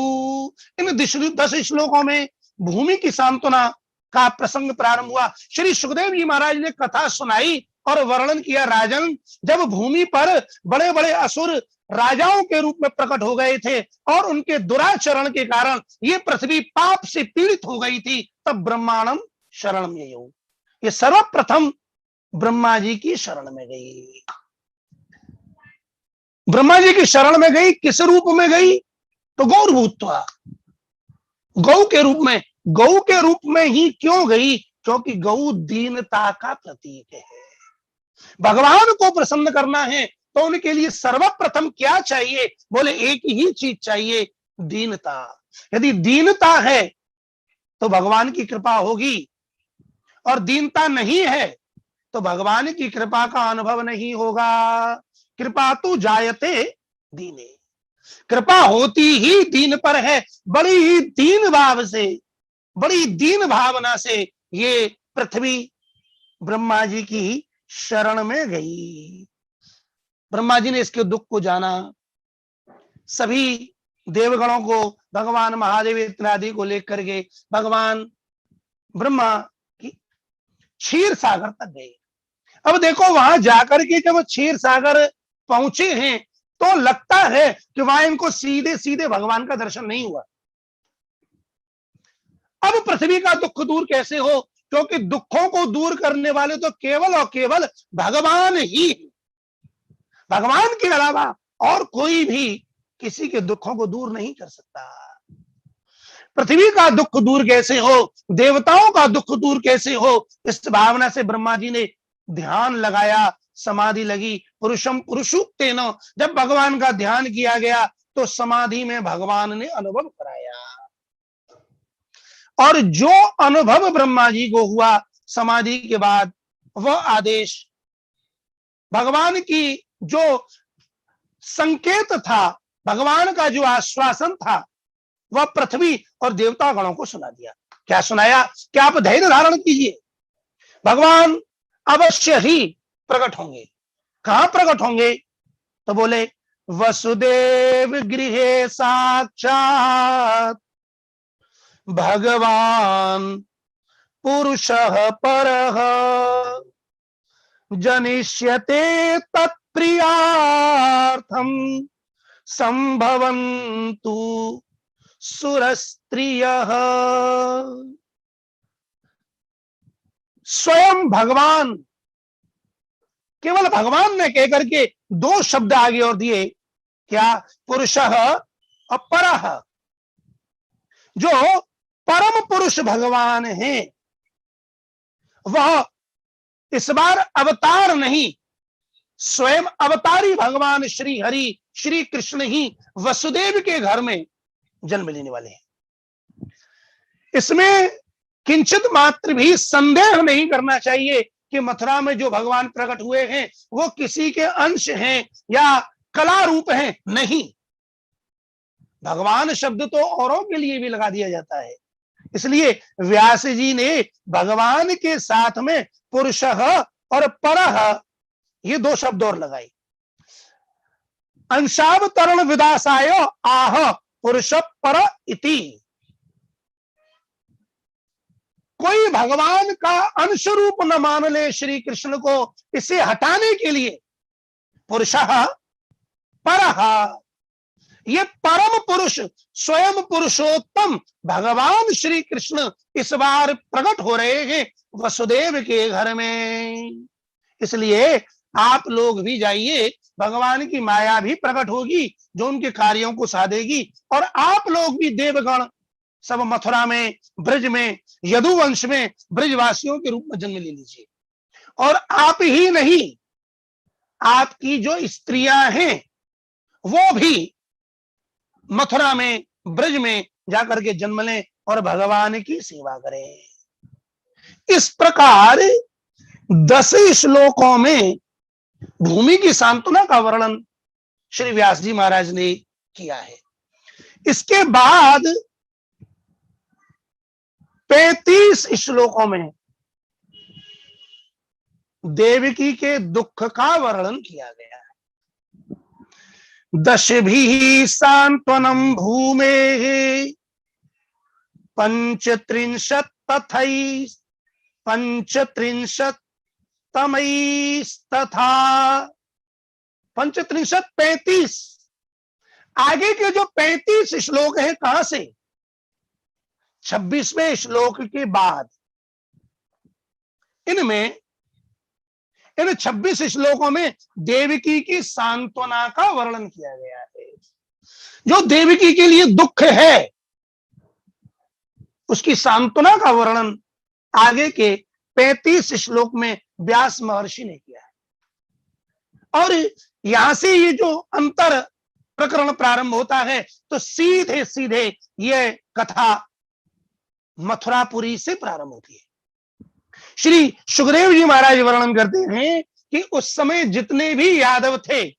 [SPEAKER 2] इन 10 श्लोकों में भूमि की सांत्वना का प्रसंग प्रारंभ हुआ। श्री सुखदेव जी महाराज ने कथा सुनाई और वर्णन किया, राजन जब भूमि पर बड़े बड़े असुर राजाओं के रूप में प्रकट हो गए थे और उनके दुराचरण के कारण ये पृथ्वी पाप से पीड़ित हो गई थी, तब ब्रह्मांडम शरणम ययौ, ये सर्वप्रथम ब्रह्मा जी की शरण में गई। ब्रह्मा जी की शरण में गई, किस रूप में गई? तो गौरभूत्वा, गौ के रूप में। गौ के रूप में ही क्यों गई? क्योंकि गौ दीनता का प्रतीक है। भगवान को प्रसन्न करना है तो उनके लिए सर्वप्रथम क्या चाहिए? बोले एक ही चीज चाहिए, दीनता। यदि दीनता है तो भगवान की कृपा होगी, और दीनता नहीं है तो भगवान की कृपा का अनुभव नहीं होगा। कृपा तो जायते दीने, कृपा होती ही दीन पर है। बड़ी ही दीन भाव से, बड़ी दीन भावना से ये पृथ्वी ब्रह्मा जी की शरण में गई। ब्रह्मा जी ने इसके दुख को जाना, सभी देवगणों को, भगवान महादेव इत्यादि को लेकर के भगवान ब्रह्मा की क्षीर सागर तक गए। अब देखो वहां जाकर के जब क्षीर सागर पहुंचे हैं तो लगता है कि वहां इनको सीधे सीधे भगवान का दर्शन नहीं हुआ। अब पृथ्वी का दुख दूर कैसे हो? क्योंकि दुखों को दूर करने वाले तो केवल और केवल भगवान ही, भगवान के अलावा और कोई भी किसी के दुखों को दूर नहीं कर सकता। पृथ्वी का दुख दूर कैसे हो, देवताओं का दुख दूर कैसे हो, इस भावना से ब्रह्मा जी ने ध्यान लगाया, समाधि लगी। पुरुषम पुरुषुक्तेन, जब भगवान का ध्यान किया गया तो समाधि में भगवान ने अनुभव कराया। और जो अनुभव ब्रह्मा जी को हुआ समाधि के बाद, वह आदेश भगवान की जो संकेत था, भगवान का जो आश्वासन था, वह पृथ्वी और देवता गणों को सुना दिया। क्या सुनाया? क्या आप धैर्य धारण कीजिए, भगवान अवश्य ही प्रकट होंगे। कहां प्रकट होंगे? तो बोले वसुदेव गृहे साक्षात भगवान पुरुषः परः जनिष्यते तत्प्रियार्थम संभवन्तु सुरस्त्रियः। स्वयं भगवान, केवल भगवान ने कहकर के 2 शब्द आगे और दिए। क्या? पुरुषः और परः। जो परम पुरुष भगवान है वह इस बार अवतार नहीं, स्वयं अवतारी भगवान श्री हरि श्री कृष्ण ही वसुदेव के घर में जन्म लेने वाले हैं। इसमें किंचित मात्र भी संदेह नहीं करना चाहिए कि मथुरा में जो भगवान प्रकट हुए हैं वो किसी के अंश हैं या कला रूप हैं। नहीं, भगवान शब्द तो औरों के लिए भी लगा दिया जाता है। इसलिए व्यास जी ने भगवान के साथ में पुरुषः और परः ये दो शब्द और लगाए। अंशावतरण विदासाय आह पुरुष पर इति। कोई भगवान का अंश रूप न मान ले श्री कृष्ण को, इसे हटाने के लिए पुरुषः परः, ये परम पुरुष स्वयं पुरुषोत्तम भगवान श्री कृष्ण इस बार प्रकट हो रहे हैं वसुदेव के घर में। इसलिए आप लोग भी जाइए, भगवान की माया भी प्रकट होगी जो उनके कार्यों को साधेगी, और आप लोग भी देवगण सब मथुरा में, ब्रज में, यदुवंश में ब्रजवासियों के रूप में जन्म ले लीजिए। और आप ही नहीं, आपकी जो स्त्रियां हैं वो भी मथुरा में, ब्रज में जाकर के जन्म लें और भगवान की सेवा करें। इस प्रकार 10 श्लोकों में भूमि की सांत्वना का वर्णन श्री व्यास जी महाराज ने किया है। इसके बाद 35 श्लोकों में देवकी के दुख का वर्णन किया गया है। 10 भी सांत्वनम भूमे 35 तथै 35 तमैस्तथा। 35 35, आगे के जो 35 श्लोक है कहां से? 26वें श्लोक के बाद। इनमें इन 26 श्लोकों में देवकी की सांत्वना का वर्णन किया गया है। जो देवकी के लिए दुख है उसकी सांत्वना का वर्णन आगे के 35 श्लोक में व्यास महर्षि ने किया है। और यहां से ये जो अंतर प्रकरण प्रारंभ होता है तो सीधे सीधे ये कथा मथुरापुरी से प्रारंभ होती है। श्री सुखदेव जी महाराज वर्णन करते हैं कि उस समय जितने भी यादव थे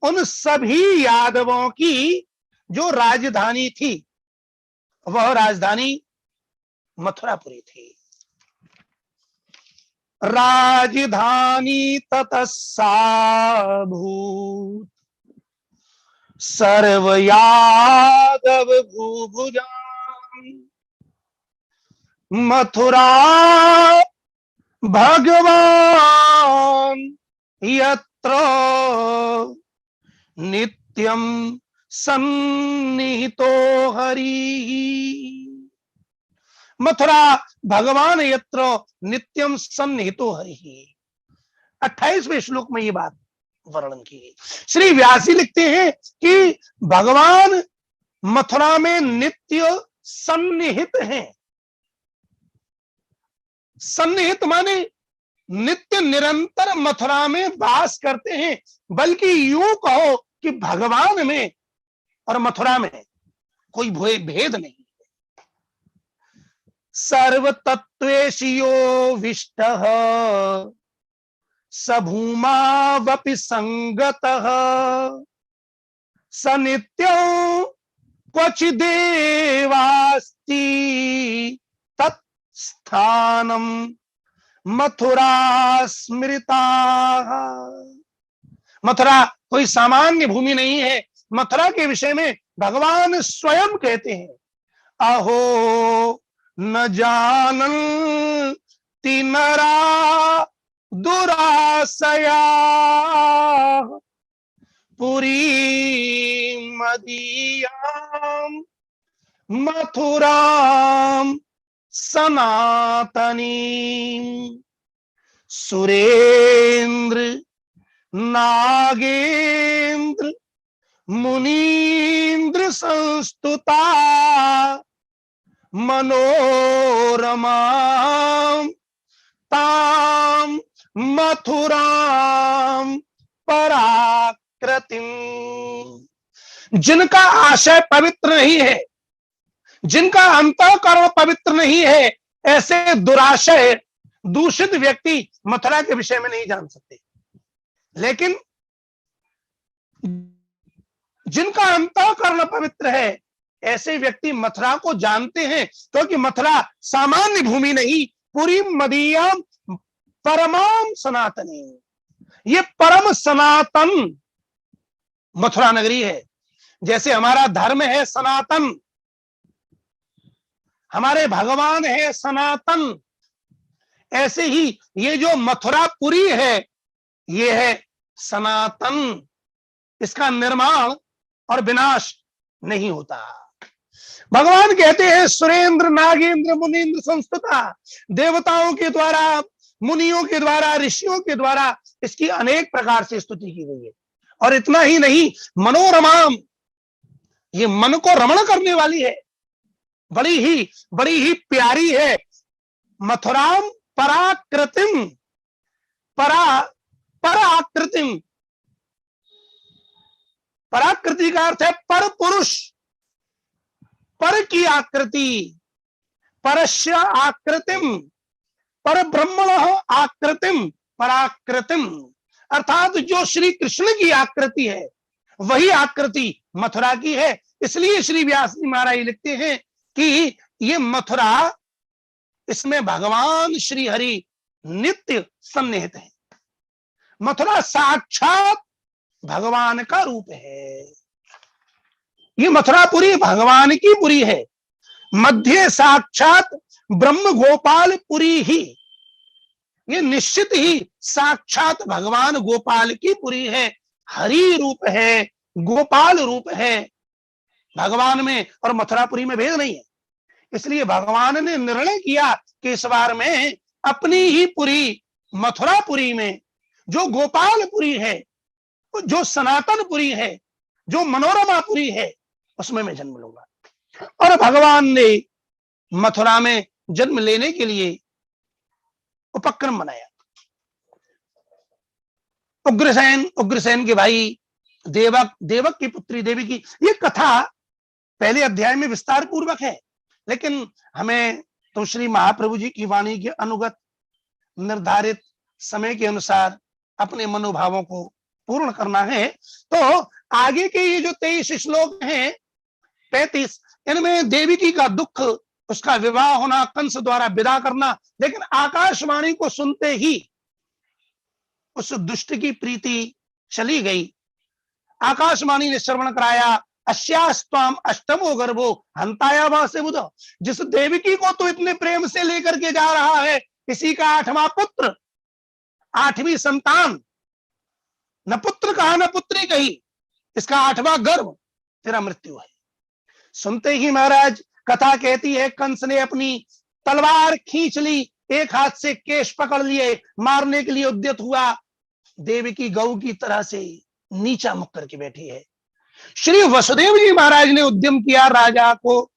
[SPEAKER 2] उन सभी यादवों की जो राजधानी थी वह राजधानी मथुरापुरी थी। राजधानी ततस्सा भूत सर्व यादव भूभुजाम् मथुरा भगवान यत्र नित्यम सन्निहितो हरि। मथुरा भगवान यत्र नित्यम सन्निहितो हरि। 28वें श्लोक में ये बात वर्णन की गई। श्री व्यासी लिखते हैं कि भगवान मथुरा में नित्य सन्निहित हैं। सन्निहित माने नित्य निरंतर मथुरा में वास करते हैं, बल्कि यूं कहो कि भगवान में और मथुरा में कोई भेद नहीं। सर्व तत्वेशियो विष्टः सभूमावपि संगतः स नित्यं क्वचिदेवास्ति तत्स्थानं मथुरा स्मृता। मथुरा कोई सामान्य भूमि नहीं है। मथुरा के विषय में भगवान स्वयं कहते हैं, अहो न जानन्ति नरा दुरासया पुरी मदीयाम मथुराम सनातनी। सुरेंद्र नागेंद्र मुनीन्द्र संस्तुता मनोरमा ताम मथुराम पराकृतिम। जिनका आशय पवित्र नहीं है, जिनका अंतःकरण पवित्र नहीं है, ऐसे दुराशय दूषित व्यक्ति मथुरा के विषय में नहीं जान सकते। लेकिन जिनका अंतःकरण पवित्र है, ऐसे व्यक्ति मथुरा को जानते हैं, क्योंकि मथुरा सामान्य भूमि नहीं, पूरी मदीयम परमाम सनातनी, ये परम सनातन मथुरा नगरी है। जैसे हमारा धर्म है सनातन, हमारे भगवान है सनातन, ऐसे ही ये जो मथुरापुरी है, ये है सनातन। इसका निर्माण और विनाश नहीं होता। भगवान कहते हैं सुरेंद्र नागेंद्र मुनीन्द्र संस्तुता, देवताओं के द्वारा, मुनियों के द्वारा, ऋषियों के द्वारा इसकी अनेक प्रकार से स्तुति की गई है। और इतना ही नहीं, मनोरमाम, ये मन को रमण करने वाली है, बड़ी ही प्यारी है। मथुराम पराकृतिम, पराकृतिम, पराकृति का अर्थ है पर पुरुष, पर की आकृति, परस्य आकृतिम, पर ब्रह्मण आकृतिम, पराकृतिम, अर्थात जो श्री कृष्ण की आकृति है, वही आकृति मथुरा की है। इसलिए श्री व्यास जी महाराज लिखते हैं कि ये मथुरा, इसमें भगवान श्री हरि नित्य सन्निहित है। मथुरा साक्षात भगवान का रूप है। ये मथुरापुरी भगवान की पुरी है। मध्य साक्षात ब्रह्म गोपालपुरी ही, ये निश्चित ही साक्षात भगवान गोपाल की पुरी है। हरि रूप है, गोपाल रूप है भगवान में, और मथुरापुरी में भेद नहीं है। इसलिए भगवान ने निर्णय किया कि इस बार में अपनी ही पुरी मथुरापुरी में, जो गोपालपुरी है, जो सनातनपुरी है, जो मनोरमापुरी है, उसमें मैं जन्म लूंगा। और भगवान ने मथुरा में जन्म लेने के लिए उपक्रम बनाया। उग्रसेन के भाई देवक, देवक की पुत्री देवकी, ये कथा पहले अध्याय में विस्तार पूर्वक है, लेकिन हमें तो श्री महाप्रभु जी की वाणी के अनुगत निर्धारित समय के अनुसार अपने मनोभावों को पूर्ण करना है। तो आगे के ये जो 23 श्लोक हैं, 35, इनमें देवकी का दुख, उसका विवाह होना, कंस द्वारा विदा करना, लेकिन आकाशवाणी को सुनते ही उस दुष्ट की प्रीति चली गई। आकाशवाणी ने श्रवण कराया, अस्यास्त्वाम अष्टमो गर्भो हंताया वासे बुध, जिस देवकी को तो इतने प्रेम से लेकर के जा रहा है, इसी का 8वां पुत्र, 8वीं संतान, न पुत्र कहा न पुत्री कही, इसका 8वां गर्भ, तेरा मृत्यु है। सुनते ही महाराज कथा कहती है, कंस ने अपनी तलवार खींच ली, एक हाथ से केश पकड़ लिए, मारने के लिए उद्यत हुआ। देवकी गौ की तरह से नीचा मुख करके बैठी है। श्री वसुदेव जी महाराज ने उद्यम किया, राजा को,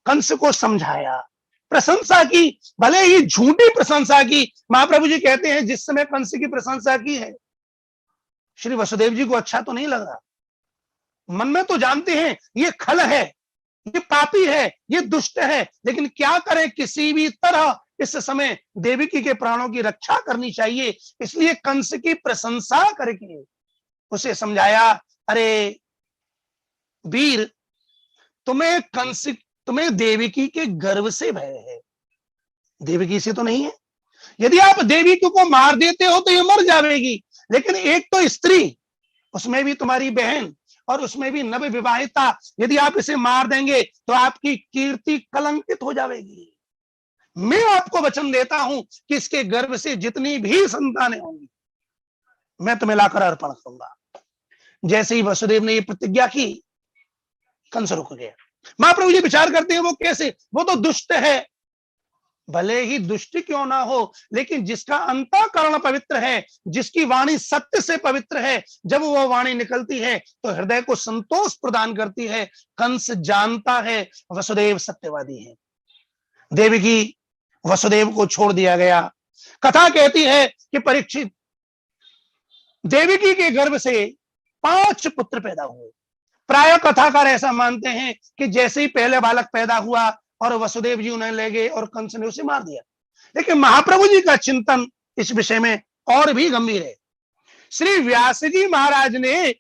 [SPEAKER 2] कंस को समझाया, प्रशंसा की, भले ही झूठी प्रशंसा की। महाप्रभु जी कहते हैं जिस समय कंस की प्रशंसा की है, श्री वसुदेव जी को अच्छा तो नहीं लगा। मन में तो जानते हैं ये खल है, ये पापी है, ये दुष्ट है, लेकिन क्या करें, किसी भी तरह इस समय देवकी के प्राणों की रक्षा करनी चाहिए। इसलिए कंस की प्रशंसा करके उसे समझाया, अरे वीर, तुम्हें देवकी के गर्व से भय है, देवकी से तो नहीं है। यदि आप देवकी को मार देते हो तो ये मर जाएगी, लेकिन एक तो स्त्री, उसमें भी तुम्हारी बहन, और उसमें भी नव विवाहिता, यदि आप इसे मार देंगे तो आपकी कीर्ति कलंकित हो जाएगी। मैं आपको वचन देता हूं कि इसके गर्भ से जितनी भी संतानें होंगी, मैं तुम्हें लाकर अर्पण करूंगा। जैसे ही वसुदेव ने ये प्रतिज्ञा की, कंस रुक गया। महाप्रभु जी विचार करते हैं, वो कैसे, वो तो दुष्ट है, भले ही दुष्ट क्यों ना हो, लेकिन जिसका अंतःकरण पवित्र है, जिसकी वाणी सत्य से पवित्र है, जब वो वाणी निकलती है तो हृदय को संतोष प्रदान करती है। कंस जानता है वसुदेव सत्यवादी है। देवकी, वसुदेव को छोड़ दिया गया, कथा कहती है कि परीक्षित, देवकी के गर्भ से 5 पुत्र पैदा हुए। प्राय कथाकार ऐसा मानते हैं कि जैसे ही पहले बालक पैदा हुआ और वसुदेव जी उन्हें ले गए और कंस ने उसे मार दिया। लेकिन महाप्रभु जी का चिंतन इस विषय में और भी गंभीर है। श्री व्यास जी महाराज ने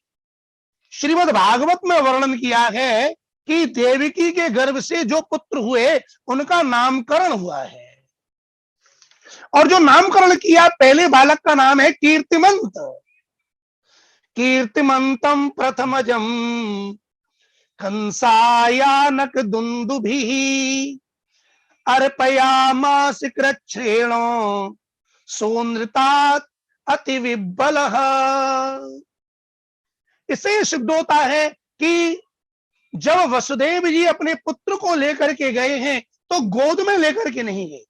[SPEAKER 2] श्रीमद् भागवत में वर्णन किया है कि देवकी के गर्भ से जो पुत्र हुए उनका नामकरण हुआ है, और जो नामकरण किया पहले बालक का नाम है कीर्तिमंत। कीर्तिमंतम प्रथमजम कंसायानक दुंदुभिः अर्पयामास कृच्छ्रेणो सोनृतात् अति विबलः। इससे सिद्ध होता है कि जब वसुदेव जी अपने पुत्र को लेकर के गए हैं तो गोद में लेकर के नहीं गए,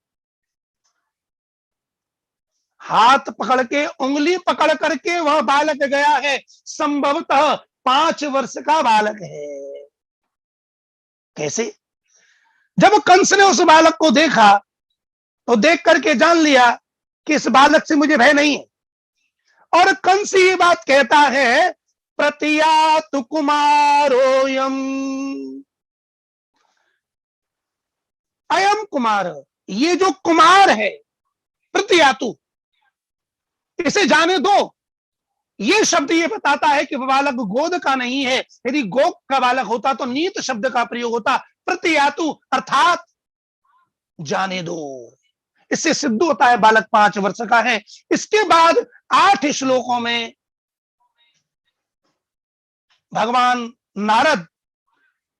[SPEAKER 2] हाथ पकड़ के, उंगली पकड़ करके वह बालक गया है। संभवतः 5 वर्ष का बालक है। कैसे? जब कंस ने उस बालक को देखा तो देख करके जान लिया कि इस बालक से मुझे भय नहीं है, और कंस ये बात कहता है, प्रतियातु कुमारोयम, अयम कुमार, ये जो कुमार है, प्रतियातु, इसे जाने दो। ये शब्द ये बताता है कि बालक गोद का नहीं है। यदि गोद का बालक होता तो नीत शब्द का प्रयोग होता, प्रतियातु अर्थात जाने दो। इससे सिद्ध होता है बालक 5 वर्ष का है। इसके बाद 8 श्लोकों में भगवान नारद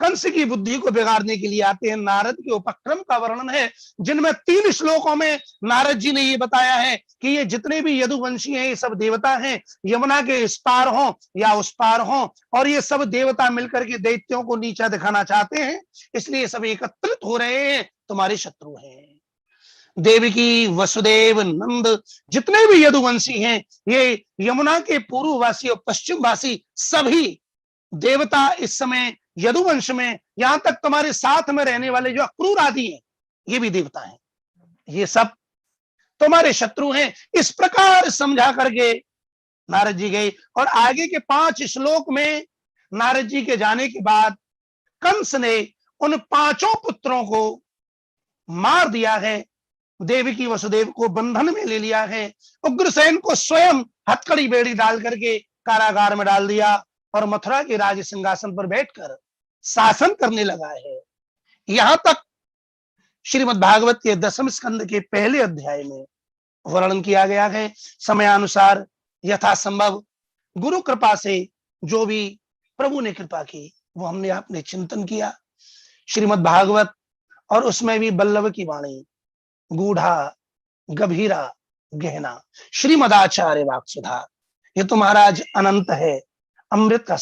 [SPEAKER 2] कंस की बुद्धि को बिगाड़ने के लिए आते हैं। नारद के उपक्रम का वर्णन है, जिनमें 3 श्लोकों में नारद जी ने ये बताया है कि ये जितने भी यदुवंशी हैं ये सब देवता हैं, यमुना के इस पार हों या उस पार हों, और ये सब देवता मिलकर के दैत्यों को नीचा दिखाना चाहते हैं, इसलिए सब एकत्रित हो रहे हैं, तुम्हारे शत्रु हैं। देवकी, वसुदेव, नंद, जितने भी यदुवंशी हैं, ये यमुना के पूर्ववासी और पश्चिमवासी सभी देवता इस समय यदुवंश में, यहां तक तुम्हारे साथ में रहने वाले जो अक्रूर आदि हैं, ये भी देवता हैं, ये सब तुम्हारे शत्रु हैं। इस प्रकार समझा करके नारद जी गए, और आगे के 5 श्लोक में नारद जी के जाने के बाद कंस ने उन 5 पुत्रों को मार दिया है। देवकी वसुदेव को बंधन में ले लिया है। उग्रसेन को स्वयं हथकड़ी बेड़ी डाल करके कारागार में डाल दिया, और मथुरा के राज सिंहासन पर बैठकर शासन करने लगा है। यहां तक श्रीमद् भागवत के 10वें स्कंद के पहले अध्याय में वर्णन किया गया है। समयानुसार यथासंभव गुरु कृपा से जो भी प्रभु ने कृपा की वो हमने आपने चिंतन किया। श्रीमद् भागवत, और उसमें भी बल्लभ की वाणी, गूढ़ा, गभीरा, गहना, श्रीमदाचार्य वाक्सुधा, ये तो महाराज अनंत है, अमृत का